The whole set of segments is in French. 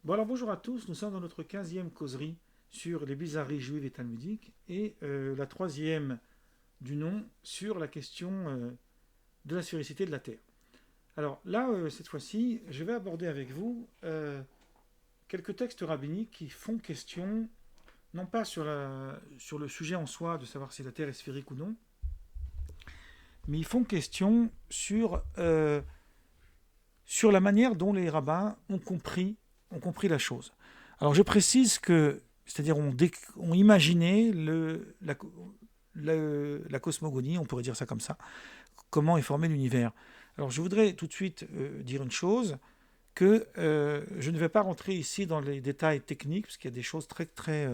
Bon alors bonjour à tous, nous sommes dans notre 15e causerie sur les bizarreries juives et talmudiques et la troisième du nom sur la question de la sphérécité de la Terre. Alors là, cette fois-ci, je vais aborder avec vous quelques textes rabbiniques qui font question, non pas sur le sujet en soi de savoir si la Terre est sphérique ou non, mais ils font question sur la manière dont les rabbins ont compris la chose. Alors je précise que, c'est-à-dire on imaginait la cosmogonie, on pourrait dire ça comme ça, comment est formé l'univers. Alors je voudrais tout de suite dire une chose, que je ne vais pas rentrer ici dans les détails techniques, parce qu'il y a des choses très très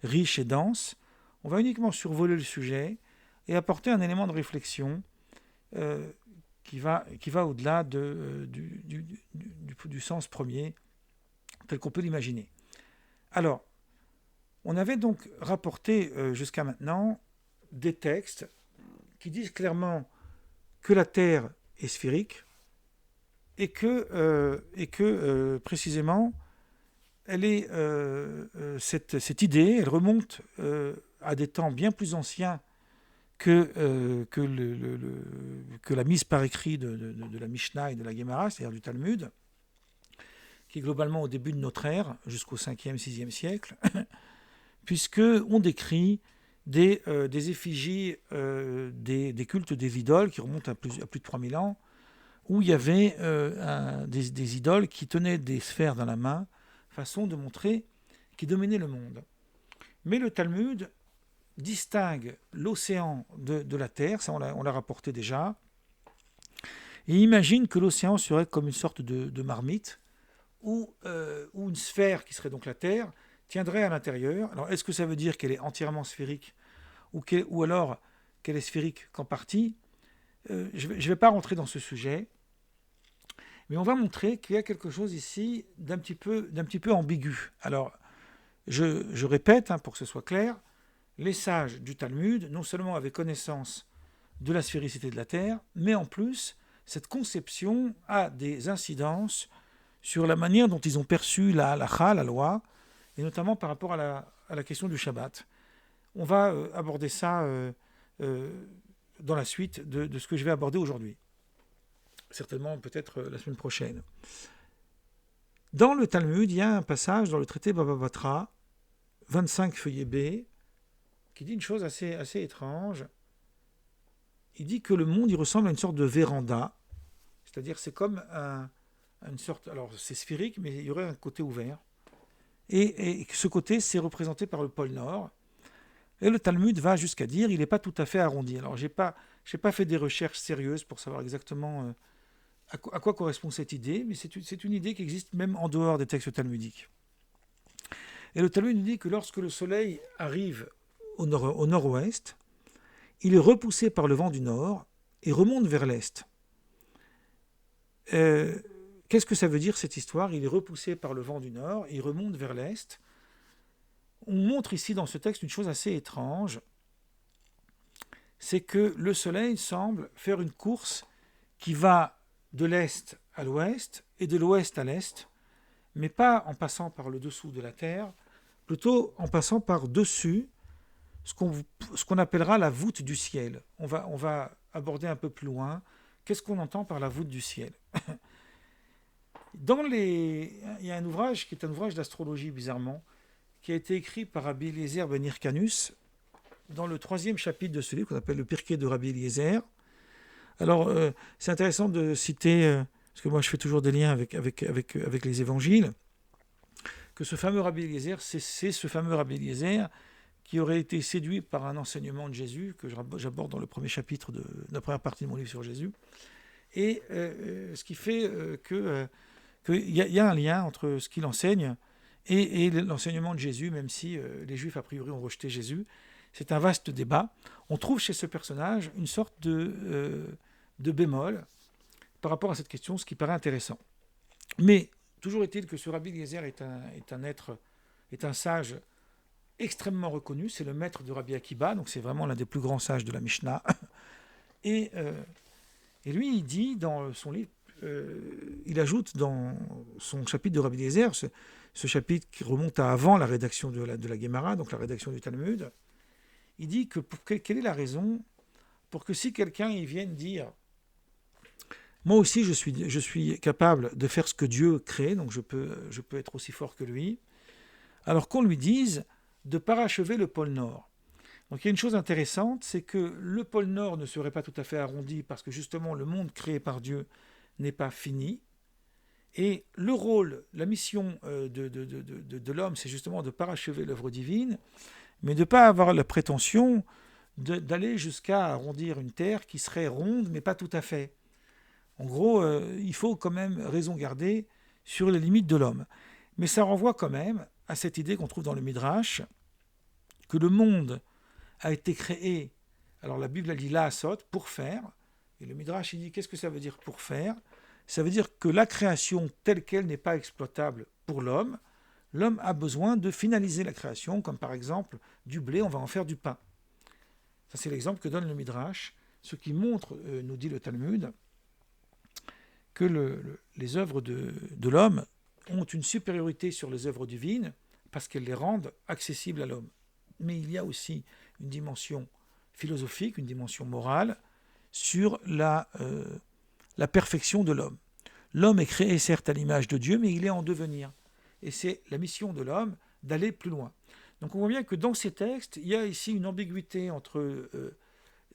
riches et denses. On va uniquement survoler le sujet et apporter un élément de réflexion euh, qui va au-delà du sens premier, tel qu'on peut l'imaginer. Alors, on avait donc rapporté jusqu'à maintenant des textes qui disent clairement que la Terre est sphérique et que précisément, cette idée, elle remonte à des temps bien plus anciens que la mise par écrit de la Mishnah et de la Gemara, c'est-à-dire du Talmud, qui est globalement au début de notre ère, jusqu'au 5e, 6e siècle, puisqu'on décrit des effigies, des cultes des idoles qui remontent à plus de 3000 ans, où il y avait des idoles qui tenaient des sphères dans la main, façon de montrer qu'ils dominaient le monde. Mais le Talmud distingue l'océan de la Terre, ça on l'a rapporté déjà, et imagine que l'océan serait comme une sorte de marmite, où une sphère, qui serait donc la Terre, tiendrait à l'intérieur. Alors est-ce que ça veut dire qu'elle est entièrement sphérique ou alors qu'elle est sphérique qu'en partie? Je ne vais pas rentrer dans ce sujet, mais on va montrer qu'il y a quelque chose ici d'un petit peu ambigu. Alors je répète, hein, pour que ce soit clair, les sages du Talmud non seulement avaient connaissance de la sphéricité de la Terre, mais en plus, cette conception a des incidences sur la manière dont ils ont perçu la halakha, la loi, et notamment par rapport à la question du Shabbat. On va aborder ça euh, dans la suite de ce que je vais aborder aujourd'hui. Certainement, peut-être la semaine prochaine. Dans le Talmud, il y a un passage dans le traité Baba Batra, 25 feuillet B, qui dit une chose assez étrange. Il dit que le monde, il ressemble à une sorte de véranda, c'est-à-dire c'est comme une sorte, alors c'est sphérique, mais il y aurait un côté ouvert. Et ce côté, c'est représenté par le pôle Nord. Et le Talmud va jusqu'à dire il n'est pas tout à fait arrondi. Alors, j'ai pas fait des recherches sérieuses pour savoir exactement à quoi correspond cette idée, mais c'est une idée qui existe même en dehors des textes talmudiques. Et le Talmud nous dit que lorsque le soleil arrive au nord-ouest, il est repoussé par le vent du nord et remonte vers l'est. Euh, Qu'est-ce que ça veut dire cette histoire? Il est repoussé par le vent du nord et il remonte vers l'est. On montre ici dans ce texte une chose assez étrange, c'est que le soleil semble faire une course qui va de l'est à l'ouest et de l'ouest à l'est, mais pas en passant par le dessous de la Terre, plutôt en passant par dessus ce qu'on appellera la voûte du ciel. On va aborder un peu plus loin qu'est-ce qu'on entend par la voûte du ciel. Il y a un ouvrage qui est un ouvrage d'astrologie, bizarrement, qui a été écrit par Rabbi Eliezer ben Hyrcanus dans le troisième chapitre de ce livre qu'on appelle le Pirkei de Rabbi Eliezer. Alors, c'est intéressant de citer, parce que moi je fais toujours des liens avec les évangiles, que ce fameux Rabbi Eliezer, c'est ce fameux Rabbi Eliezer qui aurait été séduit par un enseignement de Jésus, que j'aborde dans le premier chapitre de la première partie de mon livre sur Jésus, et ce qui fait qu'il y a un lien entre ce qu'il enseigne et l'enseignement de Jésus, même si les Juifs a priori ont rejeté Jésus. C'est un vaste débat. On trouve chez ce personnage une sorte de bémol par rapport à cette question, ce qui paraît intéressant. Mais toujours est-il que ce Rabbi Eliezer est un sage extrêmement reconnu. C'est le maître de Rabbi Akiba, donc c'est vraiment l'un des plus grands sages de la Mishnah. Et, euh, et lui, il dit dans son livre il ajoute dans son chapitre de Rabbi Eliezer, ce chapitre qui remonte à avant la rédaction de la Guémara, donc la rédaction du Talmud, il dit que quelle est la raison pour que si quelqu'un il vienne dire « Moi aussi, je suis capable de faire ce que Dieu crée, donc je peux être aussi fort que lui », alors qu'on lui dise de parachever le pôle Nord. Donc il y a une chose intéressante, c'est que le pôle Nord ne serait pas tout à fait arrondi parce que justement le monde créé par Dieu n'est pas fini. Et le rôle, la mission de l'homme, c'est justement de parachever l'œuvre divine, mais de ne pas avoir la prétention d'aller jusqu'à arrondir une terre qui serait ronde, mais pas tout à fait. En gros, il faut quand même raison garder sur les limites de l'homme. Mais ça renvoie quand même à cette idée qu'on trouve dans le Midrash, que le monde a été créé, alors la Bible elle dit la'asot, pour faire, et le Midrash il dit qu'est-ce que ça veut dire pour faire? Ça veut dire que la création telle qu'elle n'est pas exploitable pour l'homme. L'homme a besoin de finaliser la création, comme par exemple du blé, on va en faire du pain. Ça c'est l'exemple que donne le Midrash, ce qui montre, nous dit le Talmud, que les œuvres de l'homme ont une supériorité sur les œuvres divines parce qu'elles les rendent accessibles à l'homme. Mais il y a aussi une dimension philosophique, une dimension morale sur la perfection de l'homme. L'homme est créé certes à l'image de Dieu, mais il est en devenir. Et c'est la mission de l'homme d'aller plus loin. Donc on voit bien que dans ces textes, il y a ici une ambiguïté entre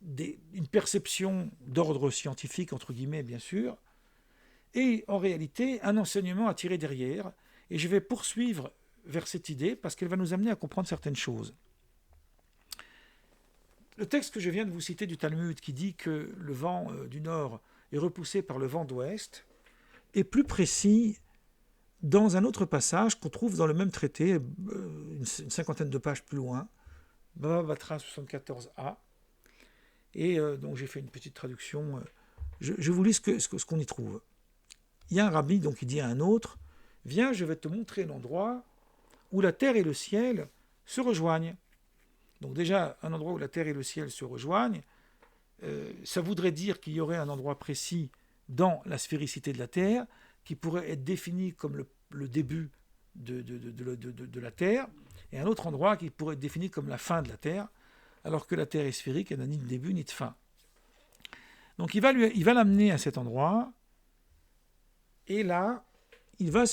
une perception d'ordre scientifique, entre guillemets bien sûr, et en réalité un enseignement à tirer derrière. Et je vais poursuivre vers cette idée parce qu'elle va nous amener à comprendre certaines choses. Le texte que je viens de vous citer du Talmud qui dit que le vent du nord est repoussé par le vent d'ouest est plus précis dans un autre passage qu'on trouve dans le même traité, une cinquantaine de pages plus loin, Baba Batra 74a. Et donc j'ai fait une petite traduction. Je vous lis ce qu'on y trouve. Il y a un rabbi donc, qui dit à un autre « Viens, je vais te montrer l'endroit où la terre et le ciel se rejoignent. » Donc déjà, un endroit où la terre et le ciel se rejoignent, ça voudrait dire qu'il y aurait un endroit précis dans la sphéricité de la Terre qui pourrait être défini comme le début de la Terre, et un autre endroit qui pourrait être défini comme la fin de la Terre, alors que la Terre est sphérique, elle n'a ni de début ni de fin. Donc il va l'amener à cet endroit, et là, il va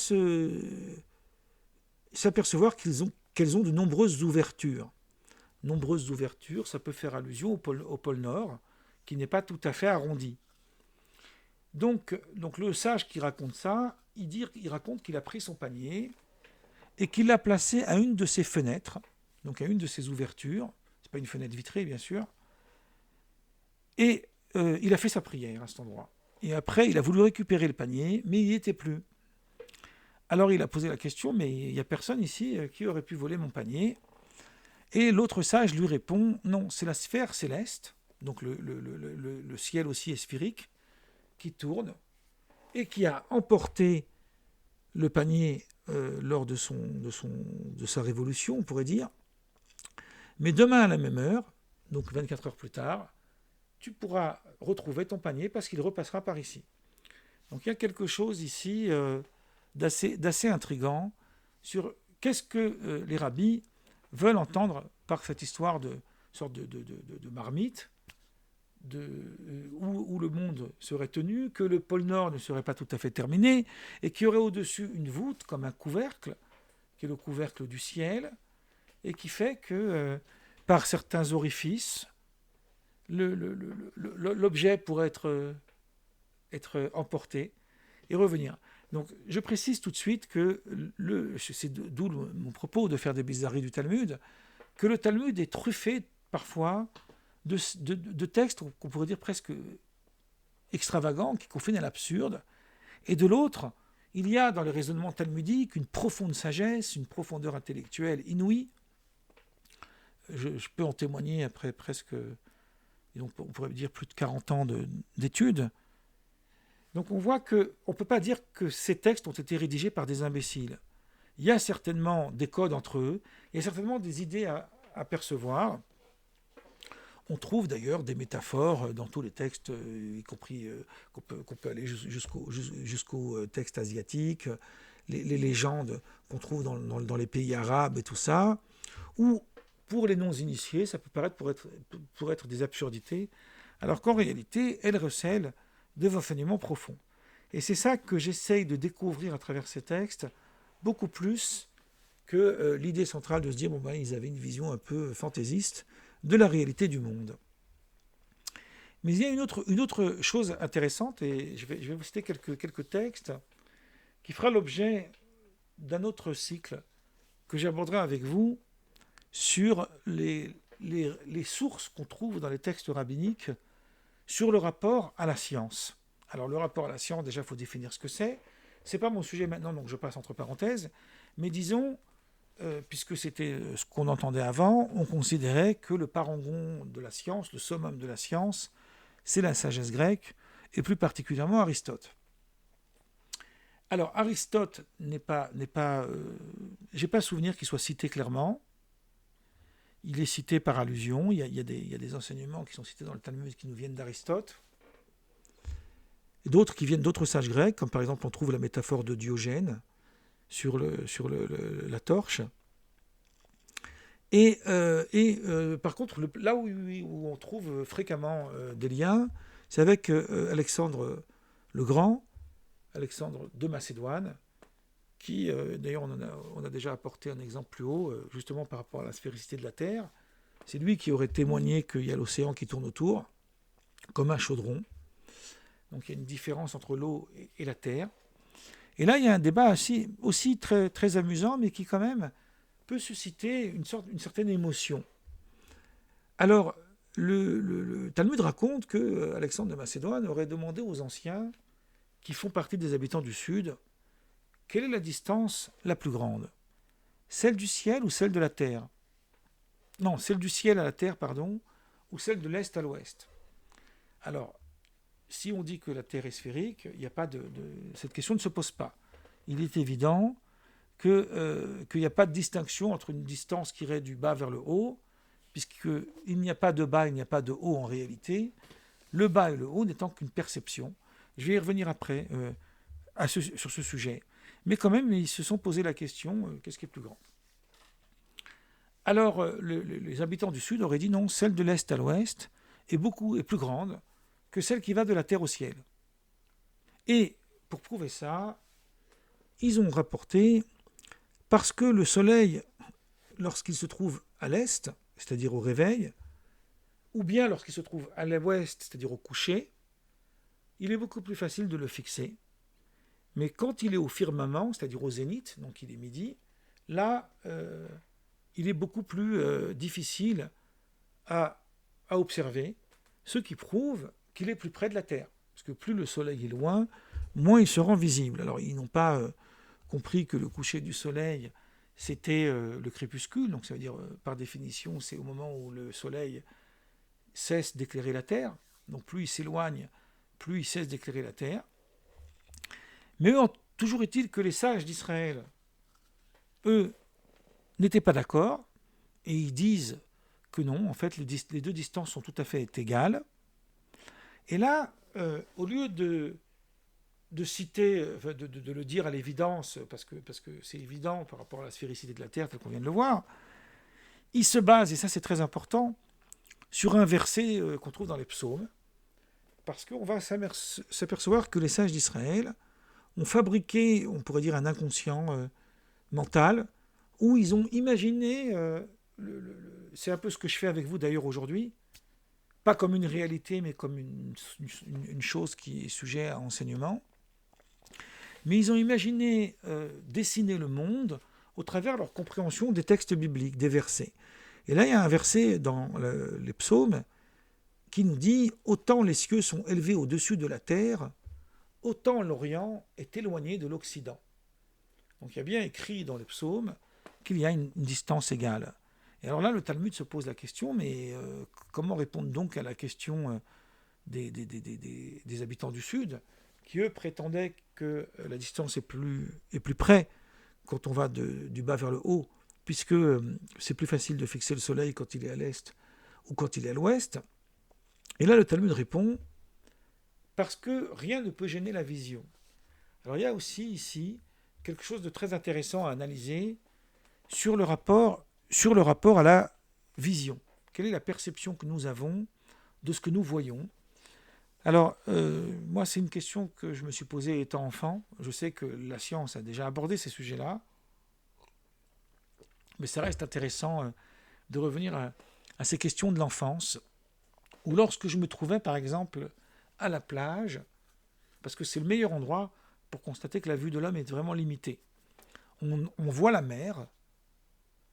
s'apercevoir qu'elles ont de nombreuses ouvertures. Nombreuses ouvertures, ça peut faire allusion au pôle Nord, qui n'est pas tout à fait arrondi. Donc le sage qui raconte ça, il raconte qu'il a pris son panier et qu'il l'a placé à une de ses fenêtres, donc à une de ses ouvertures, c'est pas une fenêtre vitrée bien sûr, et il a fait sa prière à cet endroit. Et après, il a voulu récupérer le panier, mais il n'y était plus. Alors il a posé la question, mais il n'y a personne ici qui aurait pu voler mon panier. Et l'autre sage lui répond, non, c'est la sphère céleste, donc le ciel aussi est sphérique, qui tourne et qui a emporté le panier lors de sa révolution, on pourrait dire. Mais demain à la même heure, donc 24 heures plus tard, tu pourras retrouver ton panier parce qu'il repassera par ici. Donc il y a quelque chose ici d'assez intriguant sur qu'est-ce que les rabbis veulent entendre par cette histoire de sorte de marmite, où le monde serait tenu, que le pôle Nord ne serait pas tout à fait terminé, et qu'il y aurait au-dessus une voûte, comme un couvercle, qui est le couvercle du ciel, et qui fait que par certains orifices, l'objet pourrait être emporté et revenir. Donc je précise tout de suite que, c'est d'où mon propos de faire des bizarreries du Talmud, que le Talmud est truffé parfois de textes qu'on pourrait dire presque extravagants, qui confinent à l'absurde, et de l'autre, il y a dans le raisonnement talmudique une profonde sagesse, une profondeur intellectuelle inouïe. Je peux en témoigner après presque, on pourrait dire plus de 40 ans d'études. Donc on voit qu'on ne peut pas dire que ces textes ont été rédigés par des imbéciles. Il y a certainement des codes entre eux, il y a certainement des idées à percevoir. On trouve d'ailleurs des métaphores dans tous les textes, y compris qu'on peut aller jusqu'aux textes asiatiques, les légendes qu'on trouve dans les pays arabes et tout ça, où pour les non-initiés, ça peut paraître pour être des absurdités, alors qu'en réalité, elles recèlent des enseignements profonds. Et c'est ça que j'essaye de découvrir à travers ces textes, beaucoup plus que l'idée centrale de se dire, ils avaient une vision un peu fantaisiste de la réalité du monde. Mais il y a une autre chose intéressante, et je vais vous citer quelques textes, qui fera l'objet d'un autre cycle que j'aborderai avec vous sur les sources qu'on trouve dans les textes rabbiniques sur le rapport à la science. Alors le rapport à la science, déjà, il faut définir ce que c'est. Ce n'est pas mon sujet maintenant, donc je passe entre parenthèses. Mais disons, puisque c'était ce qu'on entendait avant, on considérait que le parangon de la science, le summum de la science, c'est la sagesse grecque, et plus particulièrement Aristote. Alors Aristote j'ai pas souvenir qu'il soit cité clairement. Il est cité par allusion. Il y a des enseignements qui sont cités dans le Talmud qui nous viennent d'Aristote. Et d'autres qui viennent d'autres sages grecs, comme par exemple on trouve la métaphore de Diogène sur la torche. Et par contre, là où on trouve fréquemment des liens, c'est avec Alexandre le Grand, Alexandre de Macédoine, qui, d'ailleurs, on a déjà apporté un exemple plus haut, justement par rapport à la sphéricité de la Terre. C'est lui qui aurait témoigné qu'il y a l'océan qui tourne autour, comme un chaudron. Donc il y a une différence entre l'eau et la Terre. Et là, il y a un débat aussi très, très amusant, mais qui quand même peut susciter une certaine émotion. Alors, le Talmud raconte que Alexandre de Macédoine aurait demandé aux anciens, qui font partie des habitants du Sud, quelle est la distance la plus grande ? Celle du ciel ou celle de la terre ? Non, celle du ciel à la terre, pardon, ou celle de l'est à l'ouest. Alors, si on dit que la Terre est sphérique, il y a pas cette question ne se pose pas. Il est évident qu'il n'y a pas de distinction entre une distance qui irait du bas vers le haut, puisqu'il n'y a pas de bas, il n'y a pas de haut en réalité, le bas et le haut n'étant qu'une perception. Je vais y revenir après sur ce sujet. Mais quand même, ils se sont posé la question, qu'est-ce qui est plus grand ? Alors, les habitants du Sud auraient dit non, celle de l'Est à l'Ouest est plus grande que celle qui va de la Terre au ciel. Et pour prouver ça, ils ont rapporté, parce que le Soleil, lorsqu'il se trouve à l'Est, c'est-à-dire au réveil, ou bien lorsqu'il se trouve à l'Ouest, c'est-à-dire au coucher, il est beaucoup plus facile de le fixer. Mais quand il est au firmament, c'est-à-dire au zénith, donc il est midi, là, il est beaucoup plus difficile à observer, ce qui prouve qu'il est plus près de la Terre. Parce que plus le Soleil est loin, moins il se rend visible. Alors ils n'ont pas compris que le coucher du Soleil, c'était le crépuscule, donc ça veut dire, par définition, c'est au moment où le Soleil cesse d'éclairer la Terre. Donc plus il s'éloigne, plus il cesse d'éclairer la Terre. Mais toujours est-il que les sages d'Israël, eux, n'étaient pas d'accord, et ils disent que non, en fait, les deux distances sont tout à fait égales. Et là, au lieu de citer, de le dire à l'évidence, parce que c'est évident par rapport à la sphéricité de la Terre, tel qu'on vient de le voir, ils se basent, et ça c'est très important, sur un verset qu'on trouve dans les psaumes, parce qu'on va s'apercevoir que les sages d'Israël ont fabriqué, on pourrait dire, un inconscient mental, où ils ont imaginé, c'est un peu ce que je fais avec vous d'ailleurs aujourd'hui, pas comme une réalité, mais comme une chose qui est sujet à enseignement, mais ils ont imaginé dessiner le monde au travers de leur compréhension des textes bibliques, des versets. Et là, il y a un verset dans les psaumes qui nous dit « Autant les cieux sont élevés au-dessus de la terre, autant l'Orient est éloigné de l'Occident. » Donc il y a bien écrit dans les psaumes qu'il y a une distance égale. Et alors là, le Talmud se pose la question, mais comment répondre donc à la question des habitants du Sud, qui eux prétendaient que la distance est plus près quand on va du bas vers le haut, puisque c'est plus facile de fixer le soleil quand il est à l'est ou quand il est à l'ouest. Et là, le Talmud répond, parce que rien ne peut gêner la vision. Alors il y a aussi ici quelque chose de très intéressant à analyser sur le rapport à la vision. Quelle est la perception que nous avons de ce que nous voyons? Alors, moi, c'est une question que je me suis posée étant enfant. Je sais que la science a déjà abordé ces sujets-là, mais ça reste intéressant de revenir à ces questions de l'enfance, où lorsque je me trouvais, par exemple, à la plage, parce que c'est le meilleur endroit pour constater que la vue de l'homme est vraiment limitée. On voit la mer,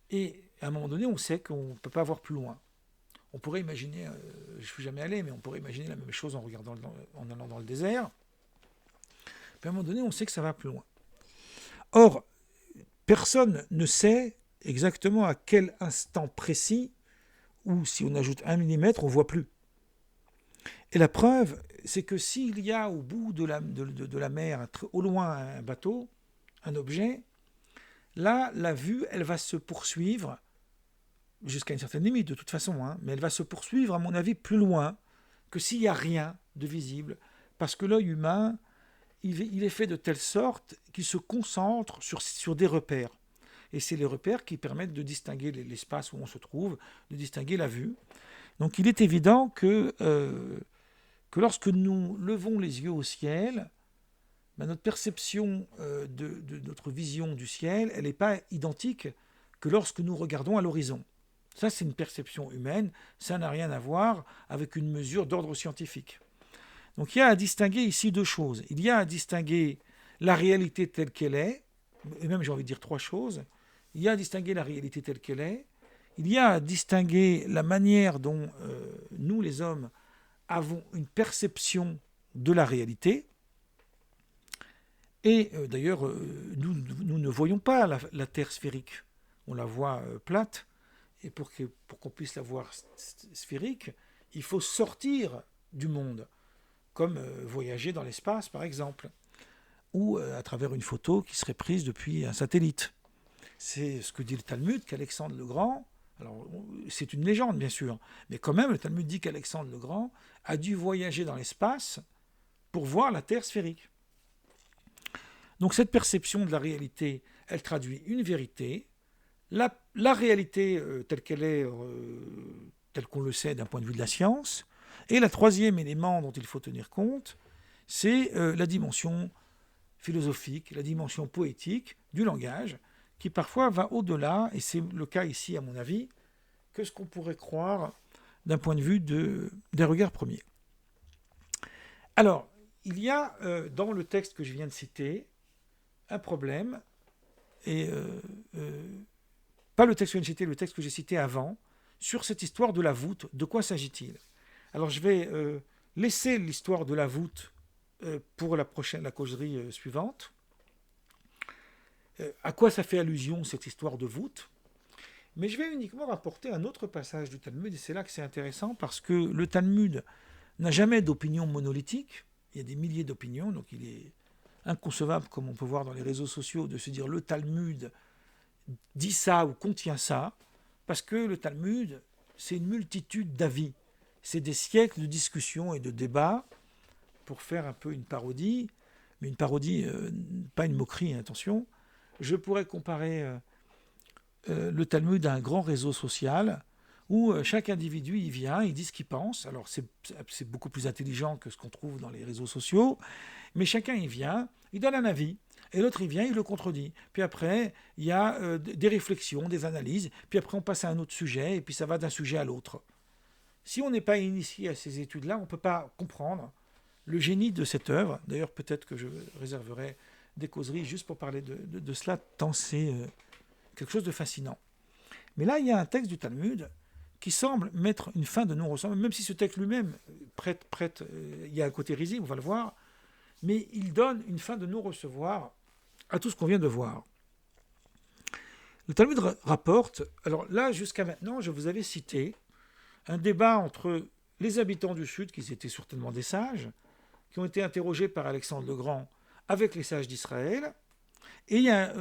et à un moment donné, on sait qu'on ne peut pas voir plus loin. On pourrait imaginer, je ne suis jamais allé, mais on pourrait imaginer la même chose en allant dans le désert. Puis à un moment donné, on sait que ça va plus loin. Or, personne ne sait exactement à quel instant précis, ou si on ajoute 1 millimètre, on ne voit plus. Et la preuve, c'est que s'il y a au bout de la mer, au loin, un bateau, un objet, là, la vue, elle va se poursuivre jusqu'à une certaine limite de toute façon, mais elle va se poursuivre, à mon avis, plus loin que s'il n'y a rien de visible, parce que l'œil humain, il est fait de telle sorte qu'il se concentre sur des repères. Et c'est les repères qui permettent de distinguer l'espace où on se trouve, de distinguer la vue. Donc il est évident que lorsque nous levons les yeux au ciel, notre perception de notre vision du ciel, elle n'est pas identique que lorsque nous regardons à l'horizon. Ça, c'est une perception humaine, ça n'a rien à voir avec une mesure d'ordre scientifique. Donc il y a à distinguer ici deux choses. Il y a à distinguer la réalité telle qu'elle est, et même j'ai envie de dire trois choses. Il y a à distinguer la réalité telle qu'elle est, il y a à distinguer la manière dont nous, les hommes, avons une perception de la réalité. Et d'ailleurs, nous ne voyons pas la Terre sphérique, on la voit plate. Et pour qu'on puisse la voir sphérique, il faut sortir du monde, comme voyager dans l'espace, par exemple, ou à travers une photo qui serait prise depuis un satellite. C'est ce que dit le Talmud, qu'Alexandre le Grand, alors c'est une légende bien sûr, mais quand même le Talmud dit qu'Alexandre le Grand a dû voyager dans l'espace pour voir la Terre sphérique. Donc cette perception de la réalité, elle traduit une vérité. La réalité telle qu'elle est, telle qu'on le sait d'un point de vue de la science. Et le troisième élément dont il faut tenir compte, c'est la dimension philosophique, la dimension poétique du langage, qui parfois va au-delà, et c'est le cas ici à mon avis, que ce qu'on pourrait croire d'un point de vue des regards premiers. Alors, il y a dans le texte que je viens de citer un problème, et pas le texte que je viens de citer, le texte que j'ai cité avant, sur cette histoire de la voûte. De quoi s'agit-il? Alors je vais laisser l'histoire de la voûte pour la causerie suivante. À quoi ça fait allusion cette histoire de voûte? Mais je vais uniquement rapporter un autre passage du Talmud, et c'est là que c'est intéressant, parce que le Talmud n'a jamais d'opinion monolithique, il y a des milliers d'opinions, donc il est inconcevable, comme on peut voir dans les réseaux sociaux, de se dire le Talmud dit ça ou contient ça, parce que le Talmud, c'est une multitude d'avis. C'est des siècles de discussions et de débats, pour faire un peu une parodie, mais une parodie, pas une moquerie, attention. Je pourrais comparer le Talmud à un grand réseau social, où chaque individu y vient, il dit ce qu'il pense. Alors c'est beaucoup plus intelligent que ce qu'on trouve dans les réseaux sociaux, mais chacun y vient, il donne un avis, et l'autre il vient, il le contredit. Puis après, il y a des réflexions, des analyses, puis après on passe à un autre sujet, et puis ça va d'un sujet à l'autre. Si on n'est pas initié à ces études-là, on ne peut pas comprendre le génie de cette œuvre. D'ailleurs, peut-être que je réserverai des causeries juste pour parler de cela, tant c'est quelque chose de fascinant. Mais là, il y a un texte du Talmud qui semble mettre une fin de non-recevoir, même si ce texte lui-même prête il y a un côté risible, on va le voir, mais il donne une fin de non-recevoir à tout ce qu'on vient de voir. Le Talmud rapporte, alors là, jusqu'à maintenant, je vous avais cité un débat entre les habitants du Sud, qui étaient certainement des sages, qui ont été interrogés par Alexandre le Grand avec les sages d'Israël, et il y a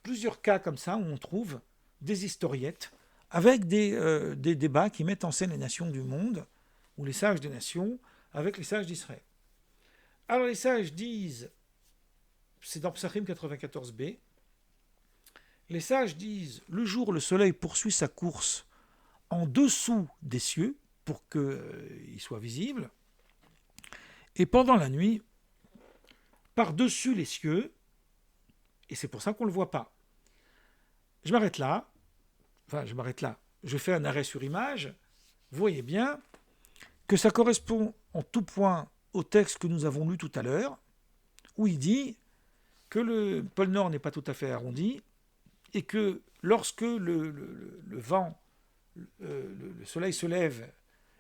plusieurs cas comme ça où on trouve des historiettes avec des débats qui mettent en scène les nations du monde, ou les sages des nations, avec les sages d'Israël. Alors les sages disent, c'est dans Psachim 94b, les sages disent, le jour le soleil poursuit sa course en dessous des cieux, pour qu'il soit visible, et pendant la nuit, par-dessus les cieux, et c'est pour ça qu'on ne le voit pas. Je m'arrête là, je fais un arrêt sur image, vous voyez bien que ça correspond en tout point au texte que nous avons lu tout à l'heure, où il dit que le pôle Nord n'est pas tout à fait arrondi, et que lorsque le vent, le soleil se lève,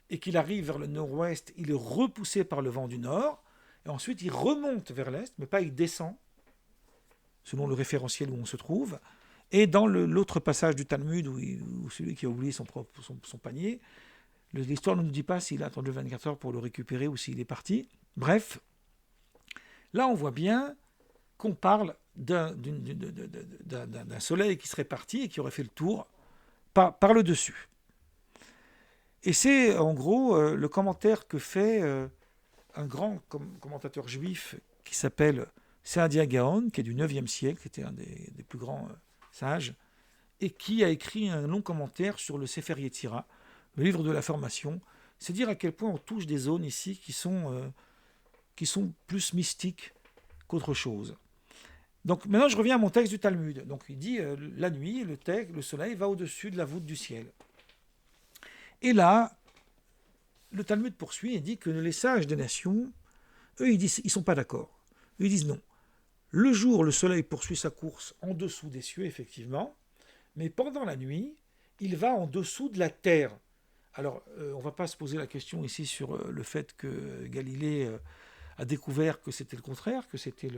et qu'il arrive vers le nord-ouest, il est repoussé par le vent du nord, et ensuite il remonte vers l'est, mais pas il descend, selon le référentiel où on se trouve. Et dans l'autre passage du Talmud, où celui qui a oublié son panier, l'histoire ne nous dit pas s'il a attendu 24 heures pour le récupérer ou s'il est parti. Bref, là on voit bien qu'on parle d'un soleil qui serait parti et qui aurait fait le tour par le dessus. Et c'est en gros le commentaire que fait un grand commentateur juif qui s'appelle Saadia Gaon, qui est du 9e siècle, qui était un des plus grands sages, et qui a écrit un long commentaire sur le Sefer Yetzira, le livre de la formation. C'est dire à quel point on touche des zones ici qui sont plus mystiques qu'autre chose. Donc maintenant je reviens à mon texte du Talmud. Donc il dit la nuit, le soleil va au-dessus de la voûte du ciel. Et là, le Talmud poursuit et dit que les sages des nations, eux, ils ne sont pas d'accord. Ils disent non. Le jour, le soleil poursuit sa course en dessous des cieux, effectivement, mais pendant la nuit, il va en dessous de la terre. Alors, on ne va pas se poser la question ici sur le fait que Galilée a découvert que c'était le contraire, que c'était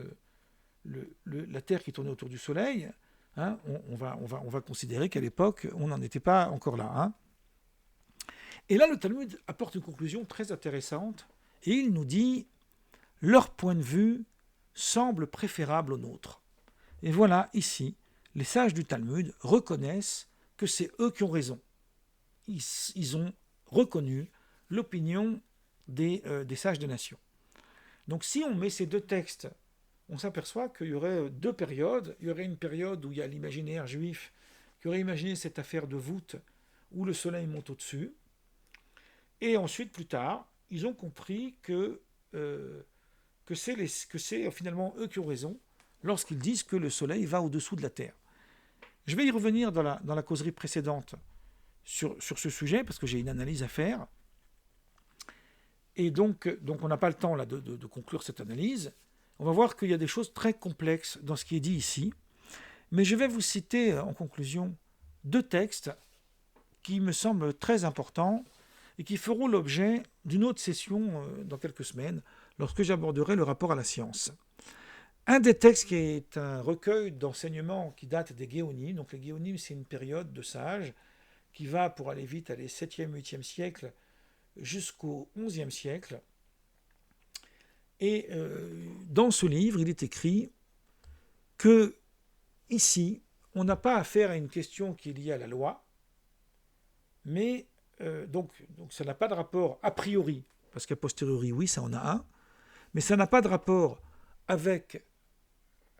la terre qui tournait autour du soleil. Hein. On va considérer qu'à l'époque, on n'en était pas encore là. Hein. Et là, le Talmud apporte une conclusion très intéressante, et il nous dit « Leur point de vue semble préférable au nôtre ». Et voilà, ici, les sages du Talmud reconnaissent que c'est eux qui ont raison. Ils ont reconnu l'opinion des sages des nations. Donc si on met ces deux textes, on s'aperçoit qu'il y aurait deux périodes. Il y aurait une période où il y a l'imaginaire juif qui aurait imaginé cette affaire de voûte où le soleil monte au-dessus. Et ensuite, plus tard, ils ont compris que c'est finalement eux qui ont raison lorsqu'ils disent que le soleil va au-dessous de la terre. Je vais y revenir dans la causerie précédente sur ce sujet, parce que j'ai une analyse à faire. Et donc on n'a pas le temps là, de conclure cette analyse. On va voir qu'il y a des choses très complexes dans ce qui est dit ici. Mais je vais vous citer en conclusion deux textes qui me semblent très importants et qui feront l'objet d'une autre session dans quelques semaines, lorsque j'aborderai le rapport à la science. Un des textes qui est un recueil d'enseignements qui date des Géonim. Donc les Géonim, c'est une période de sages qui va, pour aller vite, aller 7e, 8e siècle jusqu'au 11e siècle. Et dans ce livre, il est écrit que, ici, on n'a pas affaire à une question qui est liée à la loi, mais donc ça n'a pas de rapport a priori, parce qu'a posteriori, oui, ça en a un, mais ça n'a pas de rapport avec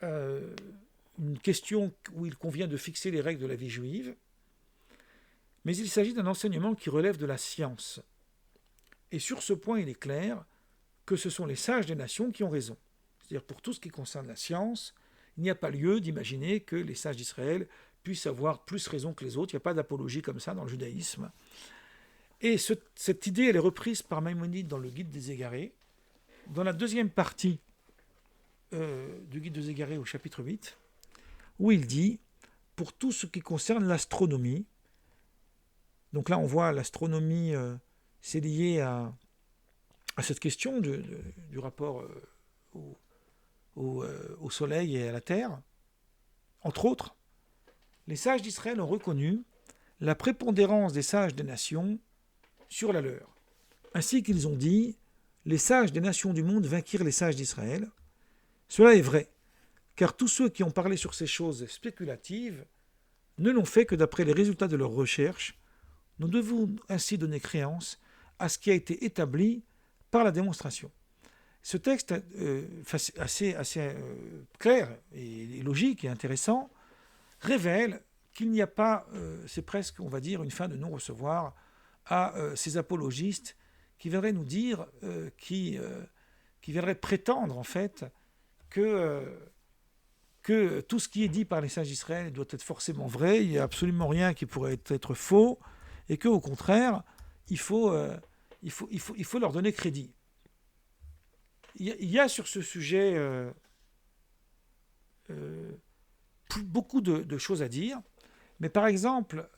une question où il convient de fixer les règles de la vie juive, mais il s'agit d'un enseignement qui relève de la science. Et sur ce point, il est clair que ce sont les sages des nations qui ont raison. C'est-à-dire pour tout ce qui concerne la science, il n'y a pas lieu d'imaginer que les sages d'Israël puissent avoir plus raison que les autres. Il n'y a pas d'apologie comme ça dans le judaïsme. Et cette idée, elle est reprise par Maïmonide dans le Guide des Égarés. Dans la deuxième partie du Guide des Égarés au chapitre 8, où il dit, pour tout ce qui concerne l'astronomie, donc là on voit l'astronomie, c'est lié à cette question du rapport au soleil et à la terre. Entre autres, les sages d'Israël ont reconnu la prépondérance des sages des nations sur la leur. Ainsi qu'ils ont dit, les sages des nations du monde vainquirent les sages d'Israël. Cela est vrai, car tous ceux qui ont parlé sur ces choses spéculatives ne l'ont fait que d'après les résultats de leurs recherches. Nous devons ainsi donner créance à ce qui a été établi par la démonstration. Ce texte, assez clair et logique et intéressant, révèle qu'il n'y a pas, c'est presque, on va dire, une fin de non-recevoir à ces apologistes qui viendraient nous dire, qui viendraient prétendre en fait que tout ce qui est dit par les sages d'Israël doit être forcément vrai, il n'y a absolument rien qui pourrait être faux, et qu'au contraire, il faut leur donner crédit. Il y a sur ce sujet beaucoup de choses à dire, mais par exemple,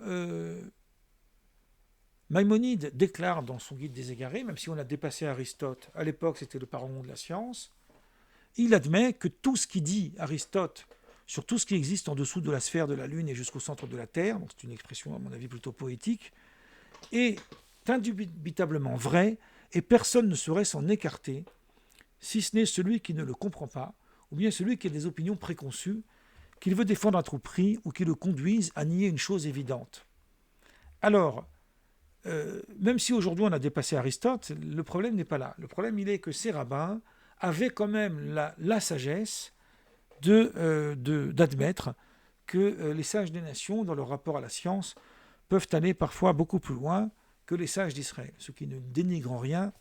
Maïmonide déclare dans son Guide des égarés, même si on a dépassé Aristote, à l'époque c'était le parangon de la science, il admet que tout ce qui dit Aristote sur tout ce qui existe en dessous de la sphère de la Lune et jusqu'au centre de la Terre, donc c'est une expression à mon avis plutôt poétique, est indubitablement vrai et personne ne saurait s'en écarter, si ce n'est celui qui ne le comprend pas, ou bien celui qui a des opinions préconçues, qu'il veut défendre à tout prix ou qui le conduisent à nier une chose évidente. Alors, même si aujourd'hui on a dépassé Aristote, le problème n'est pas là. Le problème, il est que ces rabbins avaient quand même la sagesse d'admettre que les sages des nations, dans leur rapport à la science, peuvent aller parfois beaucoup plus loin que les sages d'Israël, ce qui ne dénigre en rien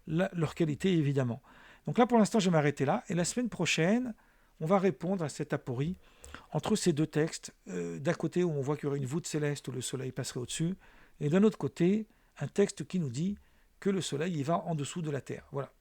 leur qualité, évidemment. Donc là, pour l'instant, je vais m'arrêter là. Et la semaine prochaine, on va répondre à cette aporie entre ces deux textes. D'un côté, où on voit qu'il y aurait une voûte céleste où le soleil passerait au-dessus, et d'un autre côté, un texte qui nous dit que le soleil y va en dessous de la terre. Voilà.